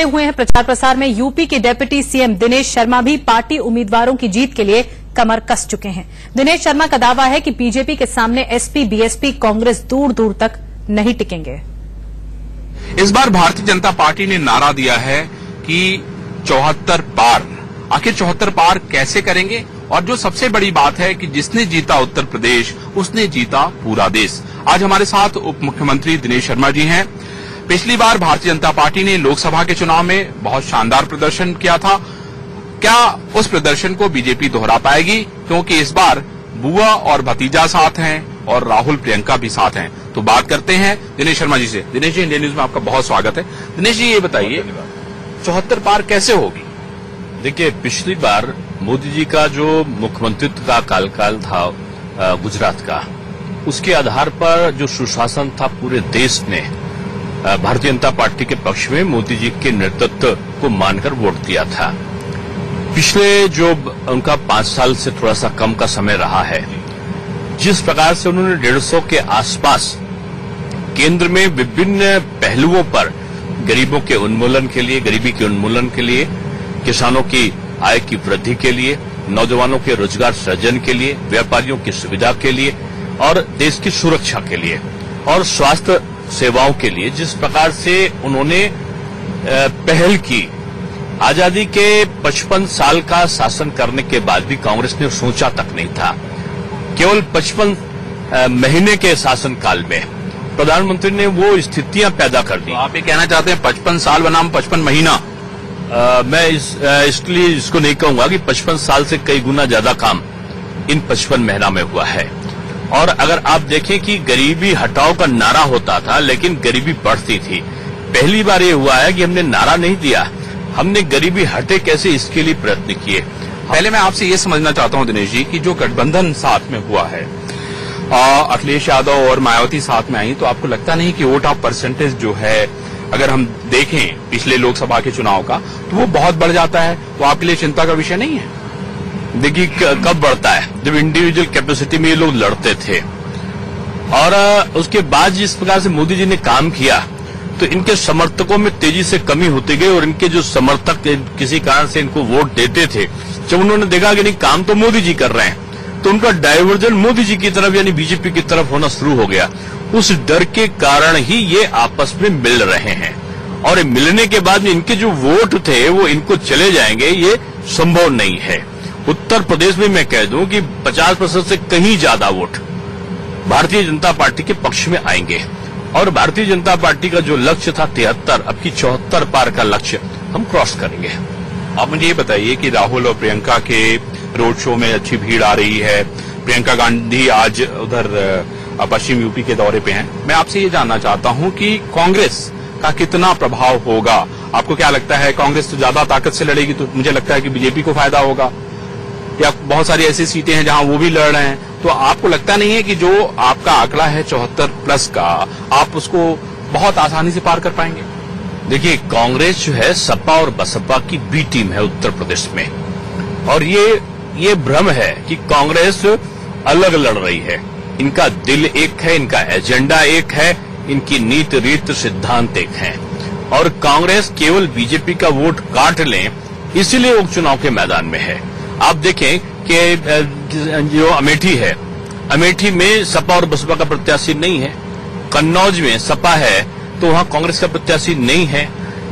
हुए हैं प्रचार प्रसार में। यूपी के डिप्टी सीएम दिनेश शर्मा भी पार्टी उम्मीदवारों की जीत के लिए कमर कस चुके हैं। दिनेश शर्मा का दावा है कि बीजेपी के सामने एसपी, बीएसपी, कांग्रेस दूर दूर तक नहीं टिकेंगे। इस बार भारतीय जनता पार्टी ने नारा दिया है कि 74 पार। आखिर 74 पार कैसे करेंगे? और जो सबसे बड़ी बात है कि जिसने जीता उत्तर प्रदेश, उसने जीता पूरा देश। आज हमारे साथ उप मुख्यमंत्री दिनेश शर्मा जी हैं। पिछली बार भारतीय जनता पार्टी ने लोकसभा के चुनाव में बहुत शानदार प्रदर्शन किया था। क्या उस प्रदर्शन को बीजेपी दोहरा पाएगी? क्योंकि इस बार बुआ और भतीजा साथ हैं और राहुल प्रियंका भी साथ हैं। तो बात करते हैं दिनेश शर्मा जी से। दिनेश जी, इंडिया न्यूज में आपका बहुत स्वागत है। दिनेश जी, ये बताइए 74 पार कैसे होगी? देखिए, पिछली बार मोदी जी का जो मुख्यमंत्रित्व का कार्यकाल था गुजरात का, उसके आधार पर जो सुशासन था पूरे देश में, भारतीय जनता पार्टी के पक्ष में मोदी जी के नेतृत्व को मानकर वोट दिया था। पिछले जो उनका 5 साल से थोड़ा सा कम का समय रहा है, जिस प्रकार से उन्होंने 150 के आसपास केंद्र में विभिन्न पहलुओं पर गरीबों के उन्मूलन के लिए, गरीबी के उन्मूलन के लिए, किसानों की आय की वृद्धि के लिए, नौजवानों के रोजगार सृजन के लिए, व्यापारियों की सुविधा के लिए और देश की सुरक्षा के लिए और स्वास्थ्य सेवाओं के लिए, जिस प्रकार से उन्होंने पहल की। आजादी के 55 साल का शासन करने के बाद भी कांग्रेस ने सोचा तक नहीं था। केवल 55 महीने के शासनकाल में प्रधानमंत्री ने वो स्थितियां पैदा कर दी। तो आप ये कहना चाहते हैं 55 साल बनाम 55 महीना? मैं इसलिए इसको नहीं कहूंगा कि 55 साल से कई गुना ज्यादा काम इन 55 महीना में हुआ है। और अगर आप देखें कि गरीबी हटाओ का नारा होता था, लेकिन गरीबी बढ़ती थी। पहली बार ये हुआ है कि हमने नारा नहीं दिया, हमने गरीबी हटे कैसे इसके लिए प्रयत्न किए। पहले मैं आपसे ये समझना चाहता हूं दिनेश जी कि जो गठबंधन साथ में हुआ है, अखिलेश यादव और मायावती साथ में आई, तो आपको लगता नहीं कि वोट ऑफ परसेंटेज जो है, अगर हम देखें पिछले लोकसभा के चुनाव का, तो वो बहुत बढ़ जाता है? वो आपके लिए चिंता का विषय नहीं है? देखिए, कब बढ़ता है? जब इंडिविजुअल कैपेसिटी में ये लोग लड़ते थे। और उसके बाद जिस प्रकार से मोदी जी ने काम किया, तो इनके समर्थकों में तेजी से कमी होती गई और इनके जो समर्थक किसी कारण से इनको वोट देते थे, जब उन्होंने देखा कि नहीं काम तो मोदी जी कर रहे हैं, तो उनका डाइवर्जन मोदी जी की तरफ यानी बीजेपी की तरफ होना शुरू हो गया। उस डर के कारण ही ये आपस में मिल रहे हैं और मिलने के बाद इनके जो वोट थे वो इनको चले जाएंगे, ये संभव नहीं है। उत्तर प्रदेश में मैं कह दूं कि 50% से कहीं ज्यादा वोट भारतीय जनता पार्टी के पक्ष में आएंगे और भारतीय जनता पार्टी का जो लक्ष्य था 73, अब की 74 पार का लक्ष्य हम क्रॉस करेंगे। आप मुझे ये बताइए कि राहुल और प्रियंका के रोड शो में अच्छी भीड़ आ रही है। प्रियंका गांधी आज उधर पश्चिम यूपी के दौरे पे हैं। मैं आपसे ये जानना चाहता हूं कि कांग्रेस का कितना प्रभाव होगा? आपको क्या लगता है? कांग्रेस तो ज्यादा ताकत से लड़ेगी, तो मुझे लगता है कि बीजेपी को फायदा होगा, या बहुत सारी ऐसी सीटें हैं जहां वो भी लड़ रहे हैं। तो आपको लगता नहीं है कि जो आपका आंकड़ा है 74 प्लस का, आप उसको बहुत आसानी से पार कर पाएंगे? देखिए, कांग्रेस जो है सपा और बसपा की बी टीम है उत्तर प्रदेश में, और ये भ्रम है कि कांग्रेस अलग लड़ रही है। इनका दिल एक है, इनका एजेंडा एक है, इनकी नीति रीत सिद्धांत एक है। और कांग्रेस केवल बीजेपी का वोट काट लें, इसीलिए उपचुनाव के मैदान में है। आप देखें कि जो अमेठी है, अमेठी में सपा और बसपा का प्रत्याशी नहीं है। कन्नौज में सपा है तो वहां कांग्रेस का प्रत्याशी नहीं है।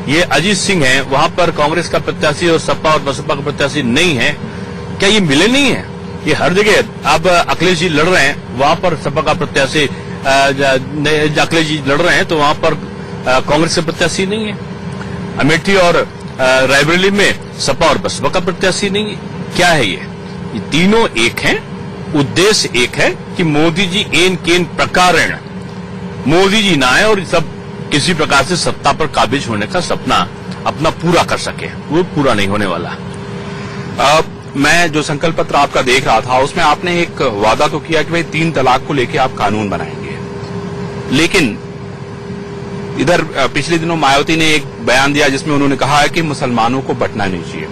ये अजीत सिंह है, वहां पर कांग्रेस का प्रत्याशी और सपा और बसपा का प्रत्याशी नहीं है। क्या ये मिले नहीं है? ये हर जगह अब अखिलेश जी लड़ रहे हैं, वहां पर सपा का प्रत्याशी अखिलेश जी लड़ रहे हैं तो वहां पर कांग्रेस का प्रत्याशी नहीं है। अमेठी और रायबरेली में सपा और बसपा का प्रत्याशी नहीं है। क्या है ये तीनों एक हैं, उद्देश्य एक है कि मोदी जी एन केन प्रकारेण मोदी जी ना आए और सब किसी प्रकार से सत्ता पर काबिज होने का सपना अपना पूरा कर सके। वो पूरा नहीं होने वाला। मैं जो संकल्प पत्र आपका देख रहा था, उसमें आपने एक वादा तो किया कि भाई 3 तलाक को लेकर आप कानून बनाएंगे, लेकिन इधर पिछले दिनों मायावती ने एक बयान दिया जिसमें उन्होंने कहा है कि मुसलमानों को बंटना नहीं चाहिए,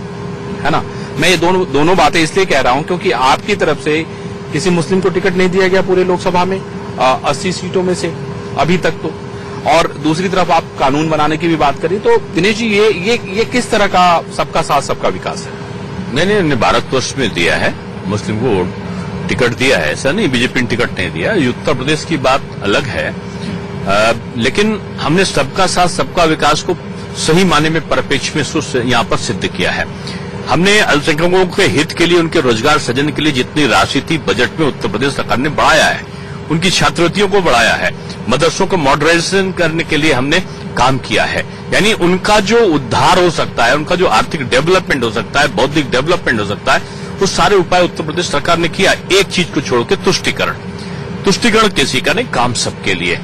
है ना? मैं ये दोनों बातें इसलिए कह रहा हूं क्योंकि आपकी तरफ से किसी मुस्लिम को टिकट नहीं दिया गया पूरे लोकसभा में 80 सीटों में से अभी तक तो। और दूसरी तरफ आप कानून बनाने की भी बात करें, तो दिनेश जी ये किस तरह का सबका साथ सबका विकास है? नहीं, भारतवर्ष में दिया है, मुस्लिम को टिकट दिया है, ऐसा नहीं बीजेपी ने टिकट नहीं दिया। उत्तर प्रदेश की बात अलग है, लेकिन हमने सबका साथ सबका विकास को सही माने में परिप्रेक्ष्य में यहाँ पर सिद्ध किया है। हमने अल्पसंख्यकों के हित के लिए, उनके रोजगार सृजन के लिए जितनी राशि थी बजट में उत्तर प्रदेश सरकार ने बढ़ाया है, उनकी छात्रवृत्तियों को बढ़ाया है, मदरसों को मॉडर्नाइजेशन करने के लिए हमने काम किया है। यानी उनका जो उद्धार हो सकता है, उनका जो आर्थिक डेवलपमेंट हो सकता है, बौद्धिक डेवलपमेंट हो सकता है, वो सारे उपाय उत्तर प्रदेश सरकार ने किया। एक चीज को छोड़ के तुष्टिकरण किसी का नहीं, काम सबके लिए।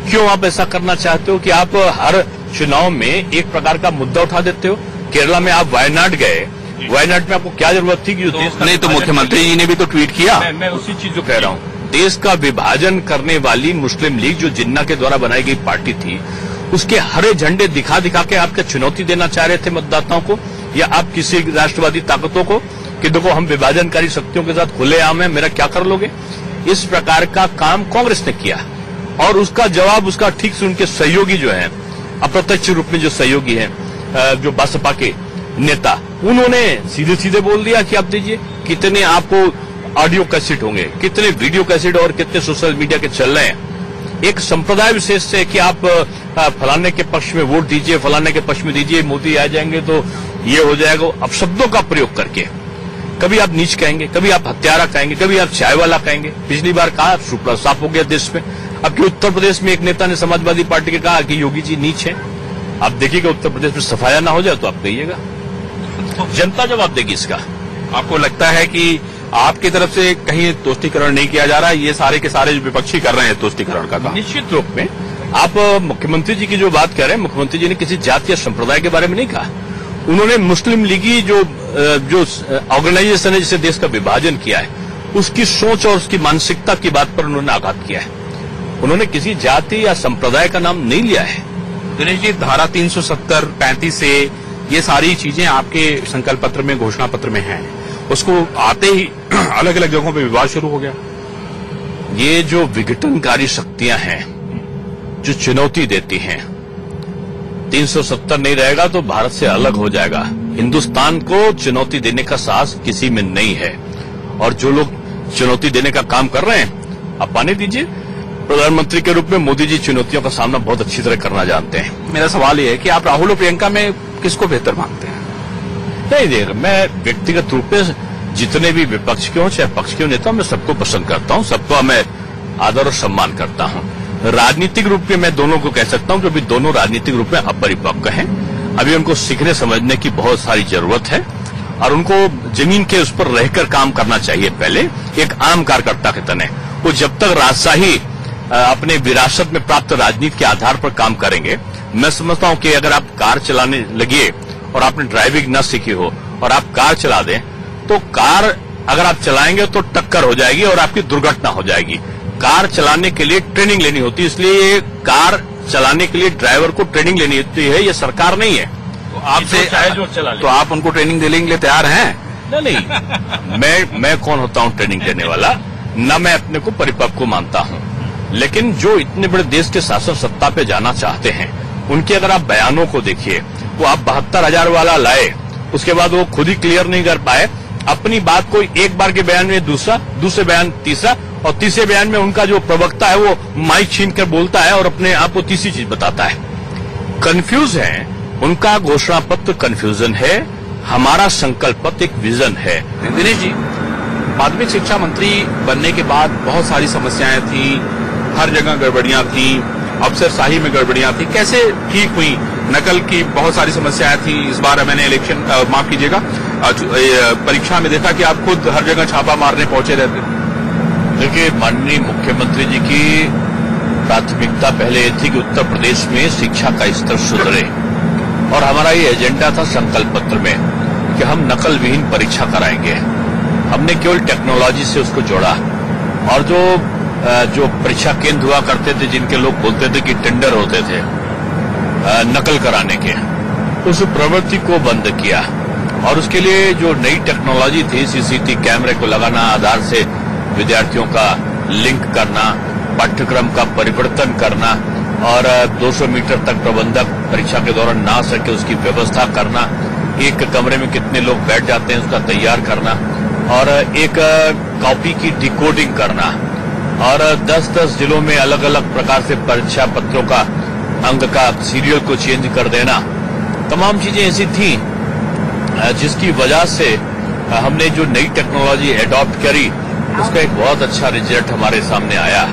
क्यों आप ऐसा करना चाहते हो कि आप हर चुनाव में एक प्रकार का मुद्दा उठा देते हो? केरला में आप वायनाड गए, वायनाड में आपको क्या जरूरत थी कि नहीं, तो मुख्यमंत्री जी ने भी तो ट्वीट किया। मैं उसी चीज को कह रहा हूँ, देश का विभाजन करने वाली मुस्लिम लीग जो जिन्ना के द्वारा बनाई गई पार्टी थी, उसके हरे झंडे दिखा के आप क्या चुनौती देना चाह रहे थे मतदाताओं को, या आप किसी राष्ट्रवादी ताकतों को कि देखो हम विभाजनकारी शक्तियों के साथ खुलेआम है, मेरा क्या कर लोगे? इस प्रकार का काम कांग्रेस ने किया, और उसका जवाब, उसका ठीक से उनके सहयोगी जो है, अप्रत्यक्ष रूप में जो सहयोगी है, जो बसपा के नेता, उन्होंने सीधे सीधे बोल दिया कि आप दीजिए, कितने आपको ऑडियो कैसेट होंगे, कितने वीडियो कैसेट और कितने सोशल मीडिया के चल रहे हैं। एक संप्रदाय विशेष से कि आप फलाने के पक्ष में वोट दीजिए, फलाने के पक्ष में दीजिए, मोदी आ जाएंगे तो ये हो जाएगा। अब शब्दों का प्रयोग करके कभी आप नीच कहेंगे, कभी आप हत्यारा कहेंगे, कभी आप चाय वाला कहेंगे। पिछली बार कहा सुपड़ा साफ हो गया देश में। अब उत्तर प्रदेश में एक नेता ने समाजवादी पार्टी के कहा कि योगी जी नीच है। आप देखिएगा उत्तर प्रदेश में सफाया ना हो जाए तो आप कहिएगा, जनता जवाब देगी इसका। आपको लगता है कि आपकी तरफ से कहीं तुष्टीकरण नहीं किया जा रहा है? ये सारे के सारे जो विपक्षी कर रहे हैं तुष्टीकरण का काम। निश्चित रूप में आप मुख्यमंत्री जी की जो बात कर रहे हैं, मुख्यमंत्री जी ने किसी जाति या संप्रदाय के बारे में नहीं कहा। उन्होंने मुस्लिम लीगी जो ऑर्गेनाइजेशन है जिसे देश का विभाजन किया है, उसकी सोच और उसकी मानसिकता की बात पर उन्होंने आघात किया है। उन्होंने किसी जाति या संप्रदाय का नाम नहीं लिया है। दिनेश जी, धारा 370, 35 से ये सारी चीजें आपके संकल्प पत्र में, घोषणा पत्र में हैं, उसको आते ही अलग अलग जगहों पे विवाद शुरू हो गया। ये जो विघटनकारी शक्तियां हैं, जो चुनौती देती हैं, 370 नहीं रहेगा तो भारत से अलग हो जाएगा। हिंदुस्तान को चुनौती देने का साहस किसी में नहीं है, और जो लोग चुनौती देने का काम कर रहे हैं, आप पाने दीजिए। प्रधानमंत्री के रूप में मोदी जी चुनौतियों का सामना बहुत अच्छी तरह करना जानते हैं। मेरा सवाल यह है कि आप राहुल और प्रियंका में किसको बेहतर मानते हैं? नहीं देख, मैं व्यक्तिगत रूप में जितने भी विपक्ष के हों चाहे पक्ष के नेता, मैं सबको पसंद करता हूं, सबको मैं आदर और सम्मान करता हूं। राजनीतिक रूप में मैं दोनों को कह सकता हूं कि अभी दोनों राजनीतिक रूप में अपरिपक्व हैं। अभी उनको सीखने समझने की बहुत सारी जरूरत है, और उनको जमीन के उस पर रहकर काम करना चाहिए। पहले एक आम कार्यकर्ता के तने वो जब तक राजशाही अपने विरासत में प्राप्त राजनीति के आधार पर काम करेंगे, मैं समझता हूं कि अगर आप कार चलाने लगिए और आपने ड्राइविंग न सीखी हो और आप कार चला दें, तो कार अगर आप चलाएंगे तो टक्कर हो जाएगी और आपकी दुर्घटना हो जाएगी। कार चलाने के लिए ट्रेनिंग लेनी होती है, इसलिए ये कार चलाने के लिए ड्राइवर को ट्रेनिंग लेनी होती है, ये सरकार नहीं है। तो आपसे तो आप उनको ट्रेनिंग देने के लिए तैयार हैं? नहीं, मैं कौन होता हूं ट्रेनिंग देने वाला? न मैं अपने को परिपक्व मानता हूं, लेकिन जो इतने बड़े देश के शासन सत्ता पे जाना चाहते हैं, उनके अगर आप बयानों को देखिए, वो आप 72,000 वाला लाए, उसके बाद वो खुद ही क्लियर नहीं कर पाए अपनी बात को। एक बार के बयान में दूसरे बयान तीसरा, और तीसरे बयान में उनका जो प्रवक्ता है वो माइक छीन कर बोलता है और अपने आप को तीसरी चीज बताता है। कंफ्यूज है, उनका घोषणा पत्र कंफ्यूजन है, हमारा संकल्प पत्र एक विजन है। दिनेश जी, माध्यमिक शिक्षा मंत्री बनने के बाद बहुत सारी समस्याएं थी, हर जगह गड़बड़ियां थी, अफसरशाही में गड़बड़ियां थी, कैसे ठीक हुई? नकल की बहुत सारी समस्याएं थी। इस बार मैंने माफ कीजिएगा, परीक्षा में देखा कि आप खुद हर जगह छापा मारने पहुंचे रहते। देखिए, माननीय मुख्यमंत्री जी की प्राथमिकता पहले ये थी कि उत्तर प्रदेश में शिक्षा का स्तर सुधरे, और हमारा ये एजेंडा था संकल्प पत्र में कि हम नकल विहीन परीक्षा कराएंगे। हमने केवल टेक्नोलॉजी से उसको जोड़ा, और जो परीक्षा केंद्र हुआ करते थे, जिनके लोग बोलते थे कि टेंडर होते थे नकल कराने के, उस प्रवृत्ति को बंद किया। और उसके लिए जो नई टेक्नोलॉजी थी, सीसीटीवी कैमरे को लगाना, आधार से विद्यार्थियों का लिंक करना, पाठ्यक्रम का परिवर्तन करना, और 200 मीटर तक प्रबंधक परीक्षा के दौरान ना सके उसकी व्यवस्था करना, एक कमरे में कितने लोग बैठ जाते हैं उसका तैयार करना, और एक कॉपी की डिकोडिंग करना, और 10-10 जिलों में अलग अलग प्रकार से परीक्षा पत्रों का अंक का सीरियल को चेंज कर देना, तमाम चीजें ऐसी थी जिसकी वजह से हमने जो नई टेक्नोलॉजी एडॉप्ट करी उसका एक बहुत अच्छा रिजल्ट हमारे सामने आया।